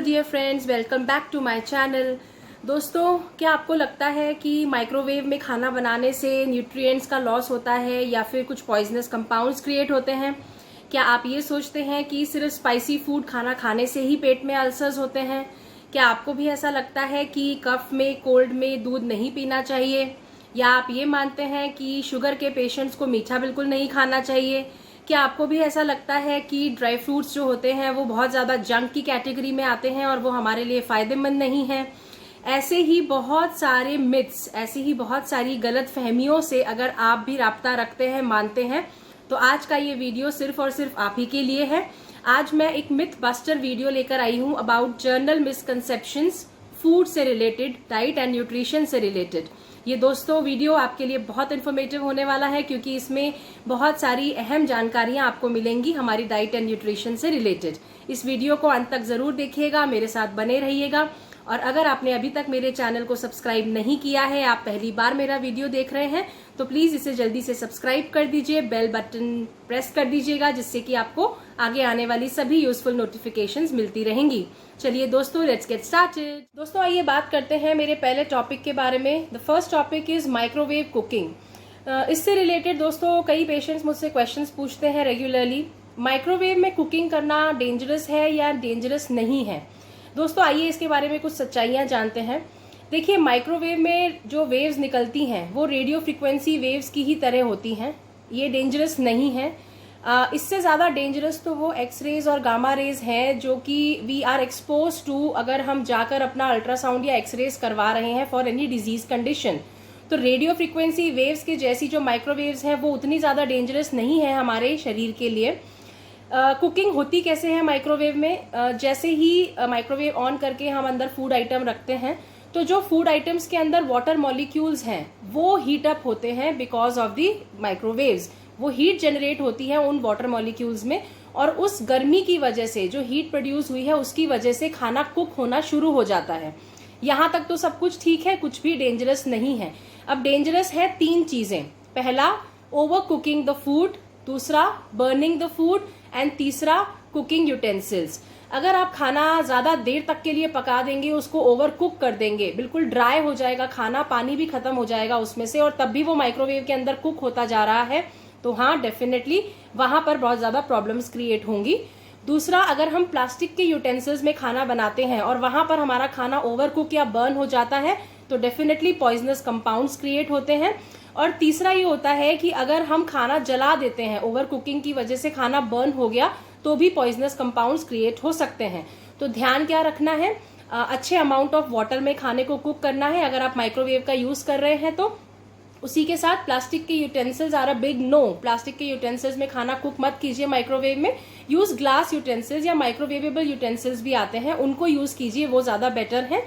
Dear friends, welcome back to my channel. दोस्तों, क्या आपको लगता है कि माइक्रोवेव में खाना बनाने से न्यूट्रिएंट्स का लॉस होता है या फिर कुछ पॉइजनस कंपाउंड्स क्रिएट होते हैं? क्या आप ये सोचते हैं कि सिर्फ स्पाइसी फूड खाना खाने से ही पेट में अल्सर्स होते हैं? क्या आपको भी ऐसा लगता है कि कफ में, कोल्ड में दूध नहीं पीना चाहिए? या आप ये मानते हैं कि शुगर के पेशेंट्स को मीठा बिल्कुल नहीं खाना चाहिए? क्या आपको भी ऐसा लगता है कि ड्राई फ्रूट्स जो होते हैं वो बहुत ज़्यादा जंक की कैटेगरी में आते हैं और वो हमारे लिए फ़ायदेमंद नहीं है? ऐसे ही बहुत सारे मिथ्स, ऐसी ही बहुत सारी गलत फहमियों से अगर आप भी राब्ता रखते हैं, मानते हैं, तो आज का ये वीडियो सिर्फ और सिर्फ आप ही के लिए है। आज मैं एक मिथ बस्टर वीडियो लेकर आई हूँ अबाउट जर्नल मिसकंसेप्शंस फूड से रिलेटेड, डाइट एंड न्यूट्रिशन से रिलेटेड। ये दोस्तों वीडियो आपके लिए बहुत इन्फॉर्मेटिव होने वाला है क्योंकि इसमें बहुत सारी अहम जानकारियां आपको मिलेंगी हमारी डाइट एंड न्यूट्रिशन से रिलेटेड। इस वीडियो को अंत तक जरूर देखिएगा, मेरे साथ बने रहिएगा। और अगर आपने अभी तक मेरे चैनल को सब्सक्राइब नहीं किया है, आप पहली बार मेरा वीडियो देख रहे हैं, तो प्लीज इसे जल्दी से सब्सक्राइब कर दीजिए, बेल बटन प्रेस कर दीजिएगा, जिससे कि आपको आगे आने वाली सभी यूजफुल नोटिफिकेशंस मिलती रहेंगी। चलिए दोस्तों, लेट्स गेट स्टार्टेड। दोस्तों, आइए बात करते हैं मेरे पहले टॉपिक के बारे में। The first topic is microwave cooking. इससे रिलेटेड दोस्तों कई पेशेंट्स मुझसे क्वेश्चंस पूछते हैं रेगुलरली, माइक्रोवेव में कुकिंग करना डेंजरस है या डेंजरस नहीं है? दोस्तों, आइए इसके बारे में कुछ सच्चाइयां जानते हैं। देखिए, माइक्रोवेव में जो वेव्स निकलती हैं वो रेडियो फ्रिक्वेंसी वेव्स की ही तरह होती हैं। ये डेंजरस नहीं है। इससे ज़्यादा डेंजरस तो वो एक्सरेज और गामा रेज हैं जो कि वी आर एक्सपोज टू अगर हम जाकर अपना अल्ट्रासाउंड या एक्सरेज करवा रहे हैं फॉर एनी डिजीज कंडीशन। तो रेडियो फ्रिक्वेंसी वेव्स के जैसी जो माइक्रोवेव्स हैं वो उतनी ज़्यादा डेंजरस नहीं है हमारे शरीर के लिए। कुकिंग होती कैसे है माइक्रोवेव में? जैसे ही माइक्रोवेव ऑन करके हम अंदर फूड आइटम रखते हैं तो जो फूड आइटम्स के अंदर वाटर मॉलिक्यूल्स हैं वो हीट अप होते हैं बिकॉज ऑफ दी माइक्रोवेव्स। वो हीट जनरेट होती है उन वाटर मॉलिक्यूल्स में और उस गर्मी की वजह से, जो हीट प्रोड्यूस हुई है उसकी वजह से खाना कुक होना शुरू हो जाता है। यहाँ तक तो सब कुछ ठीक है, कुछ भी डेंजरस नहीं है। अब डेंजरस है तीन चीजें। पहला, ओवर कुकिंग द फूड, दूसरा बर्निंग द फूड एंड तीसरा कुकिंग यूटेंसिल्स। अगर आप खाना ज्यादा देर तक के लिए पका देंगे, उसको ओवर कुक कर देंगे, बिल्कुल ड्राई हो जाएगा खाना, पानी भी खत्म हो जाएगा उसमें से, और तब भी वो माइक्रोवेव के अंदर कुक होता जा रहा है, तो हाँ, डेफिनेटली वहां पर बहुत ज्यादा प्रॉब्लम्स क्रिएट होंगी। दूसरा, अगर हम प्लास्टिक के यूटेंसिल्स में खाना बनाते हैं और वहां पर हमारा खाना ओवर कुक या बर्न हो जाता है तो डेफिनेटली पॉइजनस कंपाउंड्स क्रिएट होते हैं। और तीसरा ये होता है कि अगर हम खाना जला देते हैं, ओवर कुकिंग की वजह से खाना बर्न हो गया, तो भी पॉइजनस कंपाउंड्स क्रिएट हो सकते हैं। तो ध्यान क्या रखना है? अच्छे अमाउंट ऑफ वाटर में खाने को कुक करना है अगर आप माइक्रोवेव का यूज कर रहे हैं तो। उसी के साथ प्लास्टिक के utensils are a big no. Plastic के यूटेंसिल्स में खाना कुक मत कीजिए माइक्रोवेव में। यूज ग्लास यूटेंसिल्स या माइक्रोवेवेबल यूटेंसिल्स भी आते हैं, उनको यूज कीजिए, वो ज्यादा बेटर है।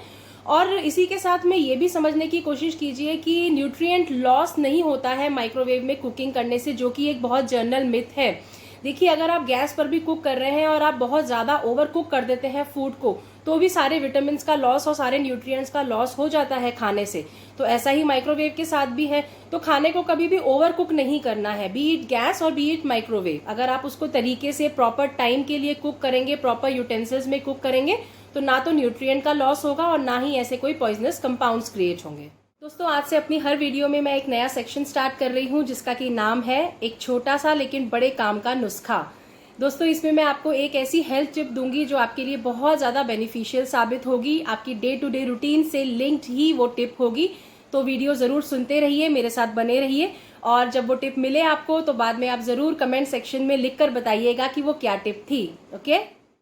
और इसी के साथ में ये भी समझने की कोशिश कीजिए कि न्यूट्रिएंट लॉस नहीं होता है माइक्रोवेव में कुकिंग करने से, जो कि एक बहुत जनरल मिथ है। देखिए, अगर आप गैस पर भी कुक कर रहे हैं और आप बहुत ज्यादा ओवर कुक कर देते हैं फूड को, तो भी सारे विटामिन का लॉस और सारे न्यूट्रिएंट्स का लॉस हो जाता है खाने से। तो ऐसा ही माइक्रोवेव के साथ भी है। तो खाने को कभी भी ओवर कुक नहीं करना है, बी इट गैस और बी इट माइक्रोवेव। अगर आप उसको तरीके से प्रॉपर टाइम के लिए कुक करेंगे, प्रॉपर यूटेंसिल्स में कुक करेंगे, तो ना तो न्यूट्रिएंट का लॉस होगा और ना ही ऐसे कोई पॉइजनस कंपाउंड्स क्रिएट होंगे। दोस्तों, आज से अपनी हर वीडियो में मैं एक नया सेक्शन स्टार्ट कर रही हूँ जिसका कि नाम है एक छोटा सा लेकिन बड़े काम का नुस्खा। दोस्तों, इसमें मैं आपको एक ऐसी हेल्थ टिप दूंगी जो आपके लिए बहुत ज्यादा बेनिफिशियल साबित होगी। आपकी डे टू डे रूटीन से लिंक्ड ही वो टिप होगी। तो वीडियो जरूर सुनते रहिए, मेरे साथ बने रहिए, और जब वो टिप मिले आपको तो बाद में आप जरूर कमेंट सेक्शन में लिखकर बताइएगा कि वो क्या टिप थी। ओके?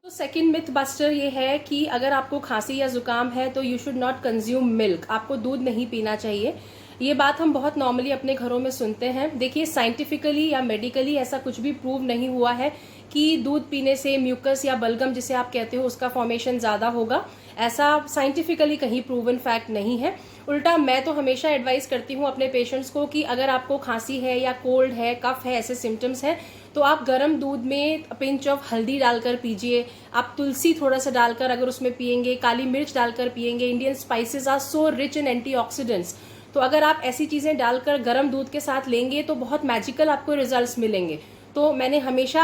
तो सेकंड मिथ बस्टर ये है कि अगर आपको खांसी या जुकाम है तो you should not consume milk, आपको दूध नहीं पीना चाहिए। ये बात हम बहुत नॉर्मली अपने घरों में सुनते हैं। देखिए, साइंटिफिकली या मेडिकली ऐसा कुछ भी प्रूव नहीं हुआ है कि दूध पीने से म्यूकस या बलगम जिसे आप कहते हो उसका फॉर्मेशन ज्यादा होगा। ऐसा साइंटिफिकली कहीं प्रूवन फैक्ट नहीं है। उल्टा मैं तो हमेशा एडवाइस करती हूँ अपने पेशेंट्स को कि अगर आपको खांसी है या कोल्ड है, कफ है, ऐसे सिम्टम्स हैं, तो आप गर्म दूध में पिंच ऑफ हल्दी डालकर पीजिए। आप तुलसी थोड़ा सा डालकर अगर उसमें पियेंगे, काली मिर्च डालकर पियेंगे। Indian spices are so rich in antioxidants. तो अगर आप ऐसी चीजें डालकर गर्म दूध के साथ लेंगे तो बहुत मैजिकल आपको रिजल्ट्स मिलेंगे। तो मैंने हमेशा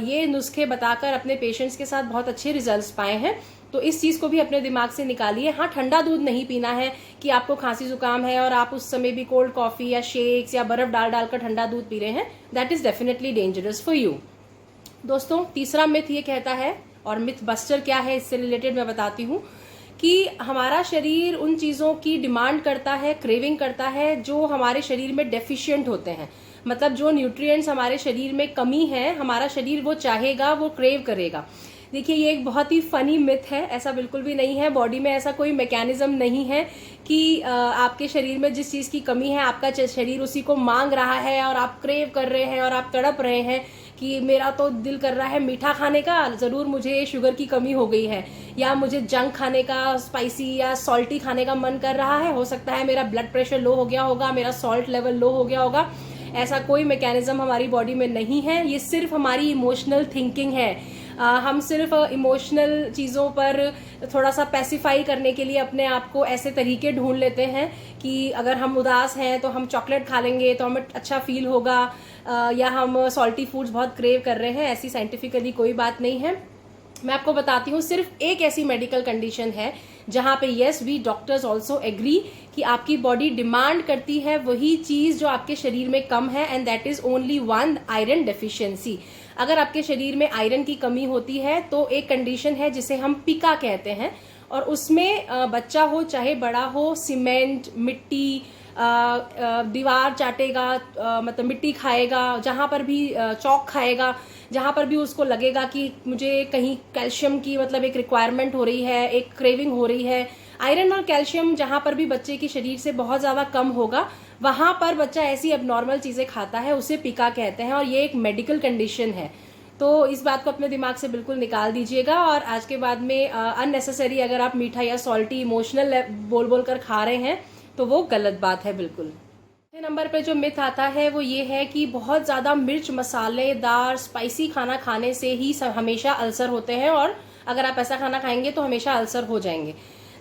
ये नुस्खे बताकर अपने पेशेंट्स के साथ बहुत अच्छे रिजल्ट्स पाए हैं। तो इस चीज को भी अपने दिमाग से निकालिए। हाँ, ठंडा दूध नहीं पीना है कि आपको खांसी जुकाम है और आप उस समय भी कोल्ड कॉफी या शेक्स या बर्फ डालकर ठंडा दूध पी रहे हैं, that is definitely dangerous for you. दोस्तों, तीसरा मिथ ये कहता है, और मिथ बस्टर क्या है इससे रिलेटेड मैं बताती हूँ, कि हमारा शरीर उन चीज़ों की डिमांड करता है, क्रेविंग करता है जो हमारे शरीर में डेफिशिएंट होते हैं। मतलब जो न्यूट्रिएंट्स हमारे शरीर में कमी है, हमारा शरीर वो चाहेगा, वो क्रेव करेगा। देखिए, ये एक बहुत ही फनी मिथ है, ऐसा बिल्कुल भी नहीं है। बॉडी में ऐसा कोई मैकेनिज्म नहीं है कि आपके शरीर में जिस चीज़ की कमी है आपका शरीर उसी को मांग रहा है और आप क्रेव कर रहे हैं और आप तड़प रहे हैं कि मेरा तो दिल कर रहा है मीठा खाने का, ज़रूर मुझे शुगर की कमी हो गई है, या मुझे जंक खाने का, स्पाइसी या सॉल्टी खाने का मन कर रहा है, हो सकता है मेरा ब्लड प्रेशर लो हो गया होगा, मेरा सॉल्ट लेवल लो हो गया होगा। ऐसा कोई मैकेनिज्म हमारी बॉडी में नहीं है, ये सिर्फ हमारी इमोशनल थिंकिंग है। हम सिर्फ इमोशनल चीज़ों पर थोड़ा सा पैसिफाई करने के लिए अपने आप को ऐसे तरीके ढूंढ लेते हैं कि अगर हम उदास हैं तो हम चॉकलेट खा लेंगे तो हमें अच्छा फील होगा, या हम सॉल्टी फूड्स बहुत क्रेव कर रहे हैं। ऐसी साइंटिफिकली कोई बात नहीं है। मैं आपको बताती हूँ, सिर्फ एक ऐसी मेडिकल कंडीशन है जहाँ पे yes we doctors also agree कि आपकी बॉडी डिमांड करती है वही चीज़ जो आपके शरीर में कम है, and that is only one, iron deficiency. अगर आपके शरीर में आयरन की कमी होती है तो एक कंडीशन है जिसे हम पिका कहते हैं, और उसमें बच्चा हो चाहे बड़ा हो, सीमेंट, मिट्टी, दीवार चाटेगा, मतलब मिट्टी खाएगा, जहाँ पर भी चौक खाएगा, जहाँ पर भी उसको लगेगा कि मुझे कहीं कैल्शियम की मतलब एक रिक्वायरमेंट हो रही है, एक क्रेविंग हो रही है, आयरन और कैल्शियम जहाँ पर भी बच्चे के शरीर से बहुत ज़्यादा कम होगा, वहाँ पर बच्चा ऐसी एबनॉर्मल चीज़ें खाता है, उसे पिका कहते हैं, और ये एक मेडिकल कंडीशन है। तो इस बात को अपने दिमाग से बिल्कुल निकाल दीजिएगा, और आज के बाद में अननेसेसरी अगर आप मीठा या सॉल्टी इमोशनल बोल कर खा रहे हैं तो वो गलत बात है बिल्कुल। नंबर पे जो मिथ आता है वो ये है कि बहुत ज़्यादा मिर्च मसालेदार स्पाइसी खाना खाने से ही हमेशा अल्सर होते हैं, और अगर आप ऐसा खाना खाएंगे तो हमेशा अल्सर हो जाएंगे।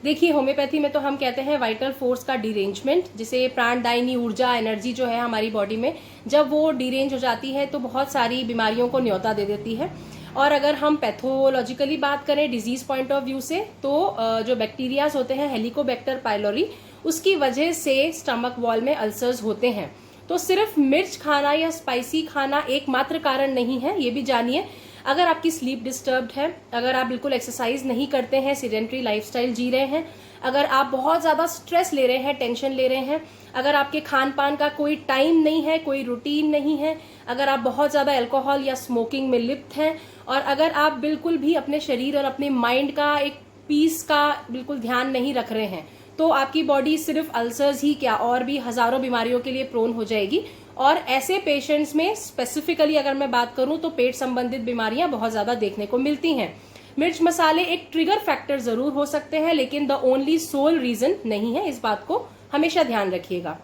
देखिए, होम्योपैथी में तो हम कहते हैं वाइटल फोर्स का डिरेंजमेंट, जिसे प्राणदायिनी ऊर्जा, एनर्जी जो है हमारी बॉडी में, जब वो डिरेंज हो जाती है तो बहुत सारी बीमारियों को न्योता दे देती है। और अगर हम पैथोलॉजिकली बात करें डिजीज पॉइंट ऑफ व्यू से, तो जो बैक्टीरियाज होते हैं हेलिकोबैक्टर पाइलोरी, उसकी वजह से स्टमक वॉल में अल्सर्स होते हैं। तो सिर्फ मिर्च खाना या स्पाइसी खाना एकमात्र कारण नहीं है, ये भी जानिए। अगर आपकी स्लीप डिस्टर्ब्ड है, अगर आप बिल्कुल एक्सरसाइज नहीं करते हैं, सीडेंट्री लाइफस्टाइल जी रहे हैं, अगर आप बहुत ज़्यादा स्ट्रेस ले रहे हैं, टेंशन ले रहे हैं, अगर आपके खान पान का कोई टाइम नहीं है, कोई रूटीन नहीं है, अगर आप बहुत ज़्यादा अल्कोहल या स्मोकिंग में लिप्त हैं, और अगर आप बिल्कुल भी अपने शरीर और अपने माइंड का एक पीस का बिल्कुल ध्यान नहीं रख रहे हैं, तो आपकी बॉडी सिर्फ अल्सर्स ही क्या और भी हजारों बीमारियों के लिए प्रोन हो जाएगी। और ऐसे पेशेंट्स में स्पेसिफिकली अगर मैं बात करूं तो पेट संबंधित बीमारियां बहुत ज्यादा देखने को मिलती हैं। मिर्च मसाले एक ट्रिगर फैक्टर जरूर हो सकते हैं, लेकिन द ओनली सोल रीजन नहीं है, इस बात को हमेशा ध्यान रखिएगा।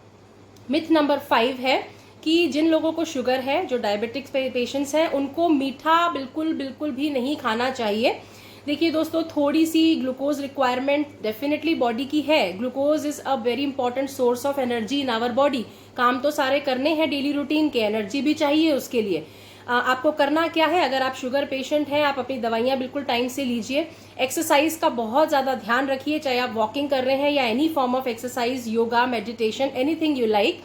मिथ नंबर 5 है कि जिन लोगों को शुगर है, जो डायबिटिक्स पेशेंट्स हैं, उनको मीठा बिल्कुल भी नहीं खाना चाहिए। देखिए दोस्तों, थोड़ी सी ग्लूकोज रिक्वायरमेंट डेफिनेटली बॉडी की है। Glucose is a very important source of energy in our body. काम तो सारे करने हैं डेली रूटीन के, एनर्जी भी चाहिए उसके लिए। आपको करना क्या है, अगर आप शुगर पेशेंट हैं, आप अपनी दवाइयाँ बिल्कुल टाइम से लीजिए। एक्सरसाइज का बहुत ज़्यादा ध्यान रखिए, चाहे आप वॉकिंग कर रहे हैं या any form of exercise, yoga, meditation, anything you like.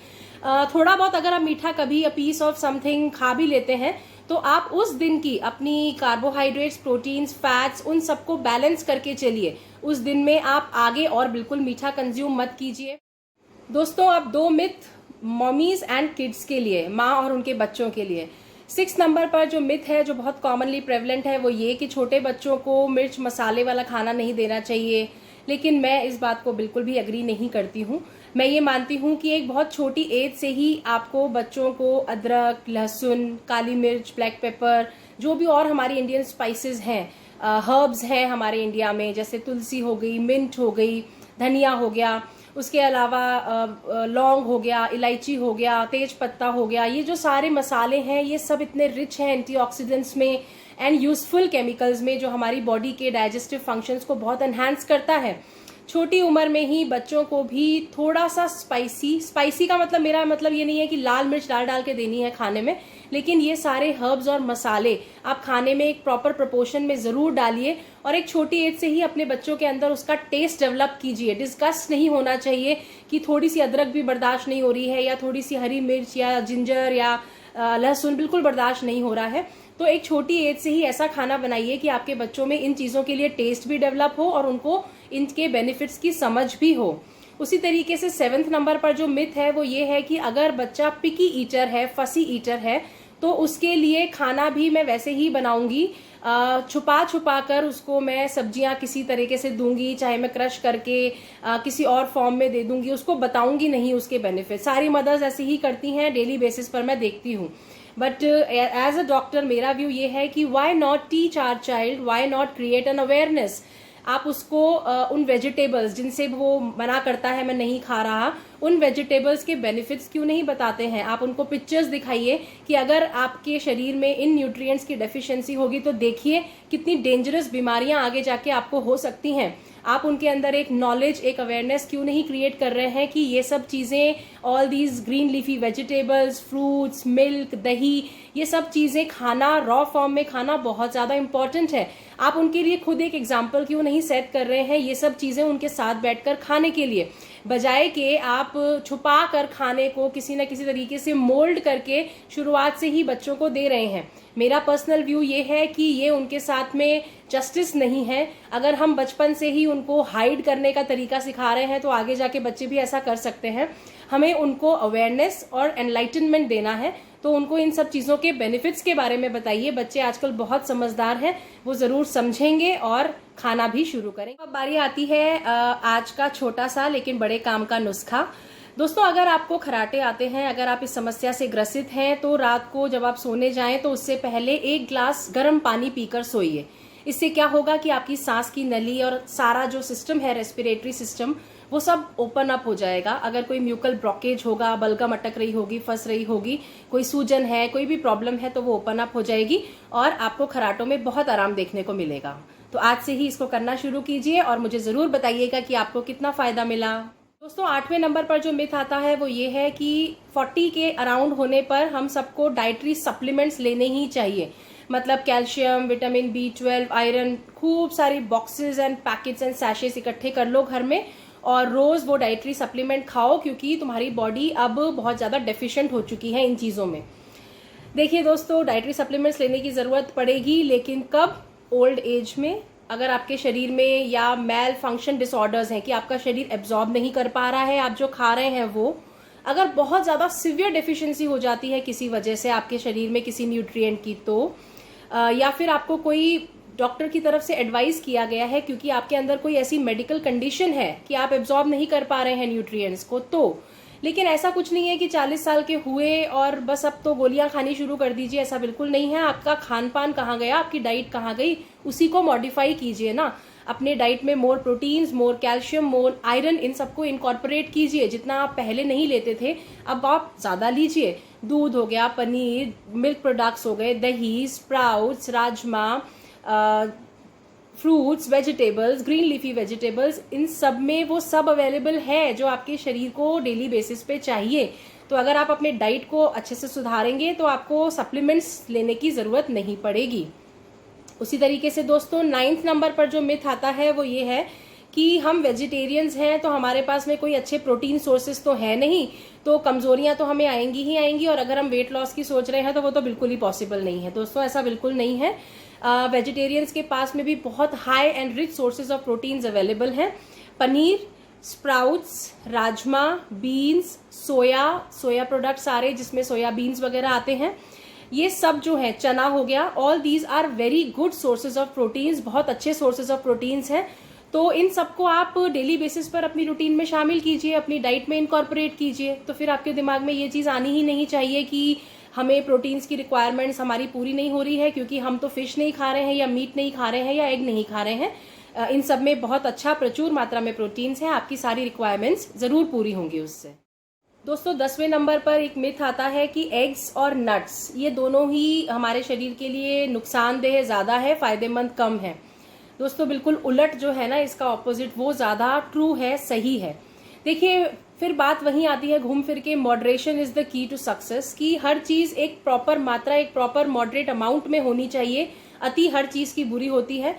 थोड़ा बहुत अगर आप मीठा कभी अ पीस ऑफ समथिंग खा भी लेते हैं, तो आप उस दिन की अपनी कार्बोहाइड्रेट्स, प्रोटीन्स, फैट्स, उन सबको बैलेंस करके चलिए। उस दिन में आप आगे और बिल्कुल मीठा कंज्यूम मत कीजिए। दोस्तों, अब 2 मिथ मॉमीज एंड किड्स के लिए, माँ और उनके बच्चों के लिए। 6 नंबर पर जो मिथ है, जो बहुत कॉमनली प्रेवलेंट है, वो ये कि छोटे बच्चों को मिर्च मसाले वाला खाना नहीं देना चाहिए। लेकिन मैं इस बात को बिल्कुल भी एग्री नहीं करती हूँ। मैं ये मानती हूँ कि एक बहुत छोटी एज से ही आपको बच्चों को अदरक, लहसुन, काली मिर्च, ब्लैक पेपर, जो भी और हमारी इंडियन स्पाइसेस हैं, हर्ब्स हैं हमारे इंडिया में, जैसे तुलसी हो गई, मिंट हो गई, धनिया हो गया, उसके अलावा लौंग हो गया, इलायची हो गया, तेज पत्ता हो गया, ये जो सारे मसाले हैं ये सब इतने रिच हैं एंटीऑक्सीडेंट्स में एंड यूजफुल केमिकल्स में, जो हमारी बॉडी के डाइजेस्टिव फंक्शंस को बहुत एनहांस करता है। छोटी उम्र में ही बच्चों को भी थोड़ा सा स्पाइसी का मतलब, मेरा मतलब ये नहीं है कि लाल मिर्च डाल डाल के देनी है खाने में, लेकिन ये सारे हर्ब्स और मसाले आप खाने में एक प्रॉपर प्रोपोर्शन में जरूर डालिए और एक छोटी एज से ही अपने बच्चों के अंदर उसका टेस्ट डेवलप कीजिए। डिस्गस्ट नहीं होना चाहिए कि थोड़ी सी अदरक भी बर्दाश्त नहीं हो रही है या थोड़ी सी हरी मिर्च या जिंजर या लहसुन बिल्कुल बर्दाश्त नहीं हो रहा है। तो एक छोटी एज से ही ऐसा खाना बनाइए कि आपके बच्चों में इन चीजों के लिए टेस्ट भी डेवलप हो और उनको इनके बेनिफिट्स की समझ भी हो। उसी तरीके से 7वें नंबर पर जो मिथ है वो ये है कि अगर बच्चा पिकी ईटर है, फसी ईटर है, तो उसके लिए खाना भी मैं वैसे ही बनाऊंगी, छुपा छुपा कर उसको मैं सब्जियां किसी तरीके से दूंगी, चाहे मैं क्रश करके किसी और फॉर्म में दे दूंगी, उसको बताऊंगी नहीं उसके बेनिफिट। सारी मदर्स ऐसे ही करती हैं, डेली बेसिस पर मैं देखती हूँ। बट एज अ डॉक्टर मेरा व्यू ये है कि why not teach our child, why not create an awareness. आप उसको उन वेजिटेबल्स जिनसे वो मना करता है मैं नहीं खा रहा, उन वेजिटेबल्स के बेनिफिट्स क्यों नहीं बताते हैं। आप उनको पिक्चर्स दिखाइए कि अगर आपके शरीर में इन न्यूट्रिएंट्स की डेफिशिएंसी होगी तो देखिए कितनी डेंजरस बीमारियां आगे जाके आपको हो सकती हैं। आप उनके अंदर एक नॉलेज, एक अवेयरनेस क्यों नहीं क्रिएट कर रहे हैं कि ये सब चीजें, all these green leafy vegetables, fruits, milk, दही, ये सब चीजें खाना, रॉ फॉर्म में खाना बहुत ज्यादा इंपॉर्टेंट है। आप उनके लिए खुद एक एग्जाम्पल क्यों नहीं सेट कर रहे हैं ये सब चीजें उनके साथ बैठकर खाने के लिए, बजाय के आप छुपा कर खाने को किसी न किसी तरीके से मोल्ड करके शुरुआत से ही बच्चों को दे रहे हैं। मेरा पर्सनल व्यू ये है कि ये उनके साथ में जस्टिस नहीं है। अगर हम बचपन से ही उनको हाइड करने का तरीका सिखा रहे हैं तो आगे जाके बच्चे भी ऐसा कर सकते हैं। हमें उनको अवेयरनेस और एनलाइटनमेंट देना है, तो उनको इन सब चीजों के बेनिफिट्स के बारे में बताइए। बच्चे आजकल बहुत समझदार हैं, वो जरूर समझेंगे और खाना भी शुरू करेंगे। अब बारी आती है आज का छोटा सा लेकिन बड़े काम का नुस्खा। दोस्तों, अगर आपको खराटे आते हैं, अगर आप इस समस्या से ग्रसित हैं, तो रात को जब आप सोने जाएं तो उससे पहले 1 ग्लास गर्म पानी पीकर सोइए। इससे क्या होगा कि आपकी सांस की नली और सारा जो सिस्टम है, रेस्पिरेटरी सिस्टम, वो सब ओपन अप हो जाएगा। अगर कोई म्यूकल ब्लॉकेज होगा, बलगम अटक रही होगी, फंस रही होगी, कोई सूजन है, कोई भी प्रॉब्लम है, तो वो ओपन अप हो जाएगी और आपको खराटों में बहुत आराम देखने को मिलेगा। तो आज से ही इसको करना शुरू कीजिए और मुझे जरूर बताइएगा कि आपको कितना फायदा मिला। दोस्तों, 8वें नंबर पर जो मिथ आता है वो ये है कि 40 के अराउंड होने पर हम सबको डाइटरी सप्लीमेंट्स लेने ही चाहिए। मतलब कैल्शियम, विटामिन B12, आयरन, खूब सारी बॉक्सेस एंड पैकेट्स एंड सैशेस इकट्ठे कर लो घर में और रोज वो डाइटरी सप्लीमेंट खाओ, क्योंकि तुम्हारी बॉडी अब बहुत ज्यादा डेफिशिएंट हो चुकी है इन चीजों में। देखिए दोस्तों, डाइटरी सप्लीमेंट्स लेने की जरूरत पड़ेगी, लेकिन कब? ओल्ड एज में। अगर आपके शरीर में या मेल फंक्शन डिसऑर्डर्स हैं कि आपका शरीर एब्जॉर्ब नहीं कर पा रहा है आप जो खा रहे हैं वो, अगर बहुत ज्यादा सिवियर डेफिशिएंसी हो जाती है किसी वजह से आपके शरीर में किसी न्यूट्रिएंट की, तो या फिर आपको कोई डॉक्टर की तरफ से एडवाइस किया गया है क्योंकि आपके अंदर कोई ऐसी मेडिकल कंडीशन है कि आप एब्जॉर्ब नहीं कर पा रहे हैं न्यूट्रिएंट्स को, तो लेकिन ऐसा कुछ नहीं है कि 40 साल के हुए और बस अब तो गोलियां खानी शुरू कर दीजिए, ऐसा बिल्कुल नहीं है। आपका खान पान कहाँ गया, आपकी डाइट कहाँ गई, उसी को मॉडिफाई कीजिए ना। अपने डाइट में मोर प्रोटीन्स, मोर कैल्शियम, मोर आयरन, इन सबको इनकॉर्पोरेट कीजिए। जितना आप पहले नहीं लेते थे अब आप ज्यादा लीजिए। दूध हो गया, पनीर, मिल्क प्रोडक्ट्स हो गए, दही, sprouts, rajma, fruits, vegetables, green leafy vegetables, इन सब में वो सब अवेलेबल है जो आपके शरीर को डेली बेसिस पे चाहिए। तो अगर आप अपने डाइट को अच्छे से सुधारेंगे तो आपको सप्लीमेंट्स लेने की जरूरत नहीं पड़ेगी। उसी तरीके से दोस्तों, 9th नंबर पर जो मिथ आता है वो ये है कि हम वेजिटेरियंस हैं तो हमारे पास में कोई अच्छे प्रोटीन सोर्सेज तो है नहीं, तो कमजोरियां तो हमें आएंगी ही आएंगी, और अगर हम वेट लॉस की सोच रहे हैं तो वो तो बिल्कुल ही पॉसिबल नहीं है। दोस्तों, ऐसा बिल्कुल नहीं है। वेजिटेरियंस के पास में भी बहुत high and rich sources of proteins available हैं। Paneer, sprouts, rajma, beans, soya product सारे जिसमें सोया बीन्स वगैरह आते हैं, ये सब जो है, चना हो गया, all these are very good sources of proteins, बहुत अच्छे सोर्सेज ऑफ प्रोटीन्स हैं। तो इन सबको आप डेली बेसिस पर अपनी रूटीन में शामिल कीजिए, अपनी डाइट में इनकॉर्पोरेट कीजिए। तो फिर आपके दिमाग में ये चीज आनी ही नहीं चाहिए कि हमें प्रोटीन्स की रिक्वायरमेंट्स हमारी पूरी नहीं हो रही है क्योंकि हम तो फिश नहीं खा रहे हैं या मीट नहीं खा रहे हैं या एग नहीं खा रहे हैं। इन सब में बहुत अच्छा प्रचुर मात्रा में प्रोटीन्स हैं, आपकी सारी रिक्वायरमेंट्स जरूर पूरी होंगी उससे। दोस्तों, 10वें नंबर पर एक मिथ आता है कि एग्स और नट्स ये दोनों ही हमारे शरीर के लिए नुकसानदेह ज्यादा है, फायदेमंद कम है। दोस्तों बिल्कुल उलट जो है ना, इसका ऑपोजिट वो ज्यादा ट्रू है, सही है। देखिए फिर बात वहीं आती है घूम फिर के, moderation is the key to success, कि हर चीज एक प्रॉपर मात्रा, एक प्रॉपर मॉडरेट अमाउंट में होनी चाहिए। अति हर चीज की बुरी होती है।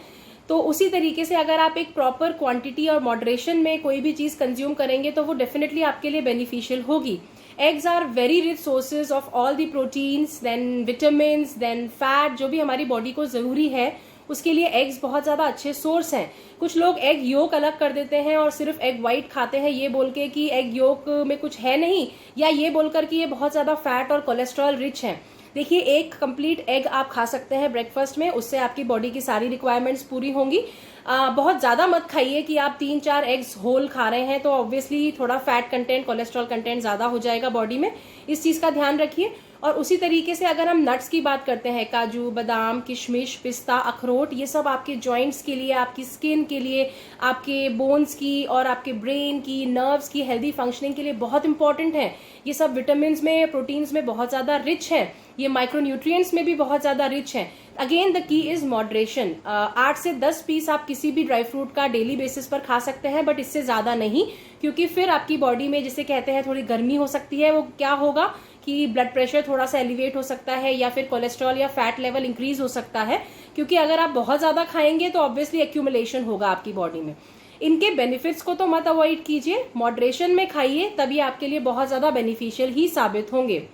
तो उसी तरीके से अगर आप एक प्रॉपर क्वांटिटी और मॉडरेशन में कोई भी चीज कंज्यूम करेंगे तो वो डेफिनेटली आपके लिए बेनिफिशियल होगी। Eggs are very rich sources of all the proteins, then vitamins, then fat, जो भी हमारी बॉडी को जरूरी है उसके लिए एग्स बहुत ज्यादा अच्छे सोर्स हैं। कुछ लोग एग योक अलग कर देते हैं और सिर्फ एग व्हाइट खाते हैं, ये बोल के कि एग योक में कुछ है नहीं, या ये बोलकर कि ये बहुत ज्यादा फैट और कोलेस्ट्रॉल रिच है। देखिए एक कंप्लीट एग आप खा सकते हैं ब्रेकफास्ट में, उससे आपकी बॉडी की सारी रिक्वायरमेंट्स पूरी होंगी। बहुत ज्यादा मत खाइए कि आप 3-4 एग्स होल खा रहे हैं, तो ऑब्वियसली थोड़ा फैट कंटेंट, कोलेस्ट्रॉल कंटेंट ज्यादा हो जाएगा बॉडी में, इस चीज का ध्यान रखिए। और उसी तरीके से अगर हम नट्स की बात करते हैं, काजू, बादाम, किशमिश, पिस्ता, अखरोट, ये सब आपके जॉइंट्स के लिए, आपकी स्किन के लिए, आपके बोन्स की और आपके ब्रेन की, नर्व्स की हेल्दी फंक्शनिंग के लिए बहुत इंपॉर्टेंट है। ये सब विटामिन्स में, प्रोटीन्स में बहुत ज्यादा रिच है, ये माइक्रोन्यूट्रिएंट्स में भी बहुत ज्यादा रिच है। Again the key is moderation. 8 से 10 पीस आप किसी भी ड्राई फ्रूट का डेली बेसिस पर खा सकते हैं, बट इससे ज्यादा नहीं, क्योंकि फिर आपकी बॉडी में जिसे कहते हैं थोड़ी गर्मी हो सकती है। वो क्या होगा कि ब्लड प्रेशर थोड़ा सा एलिवेट हो सकता है, या फिर कोलेस्ट्रॉल या फैट लेवल इंक्रीज हो सकता है, क्योंकि अगर आप बहुत ज्यादा खाएंगे तो ऑब्वियसली एक्यूमुलेशन होगा आपकी बॉडी में। इनके बेनिफिट्स को तो मत अवॉइड कीजिए, मॉडरेशन में खाइए, तभी आपके लिए बहुत ज्यादा बेनिफिशियल ही साबित होंगे।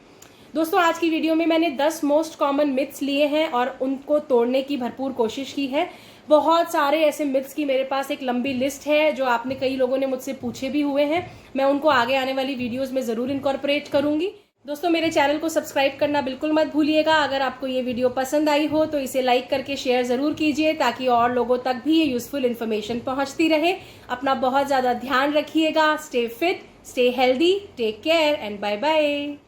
दोस्तों आज की वीडियो में मैंने 10 मोस्ट कॉमन मिथ्स लिए हैं और उनको तोड़ने की भरपूर कोशिश की है। बहुत सारे ऐसे मिथ्स की मेरे पास एक लंबी लिस्ट है जो आपने, कई लोगों ने मुझसे पूछे भी हुए हैं। मैं उनको आगे आने वाली वीडियोस में जरूर इनकॉर्पोरेट करूंगी। दोस्तों मेरे चैनल को सब्सक्राइब करना बिल्कुल मत भूलिएगा। अगर आपको ये वीडियो पसंद आई हो तो इसे लाइक करके शेयर जरूर कीजिए, ताकि और लोगों तक भी ये यूजफुल इन्फॉर्मेशन पहुंचती रहे। अपना बहुत ज्यादा ध्यान रखिएगा। Stay fit, stay healthy, take care and bye bye.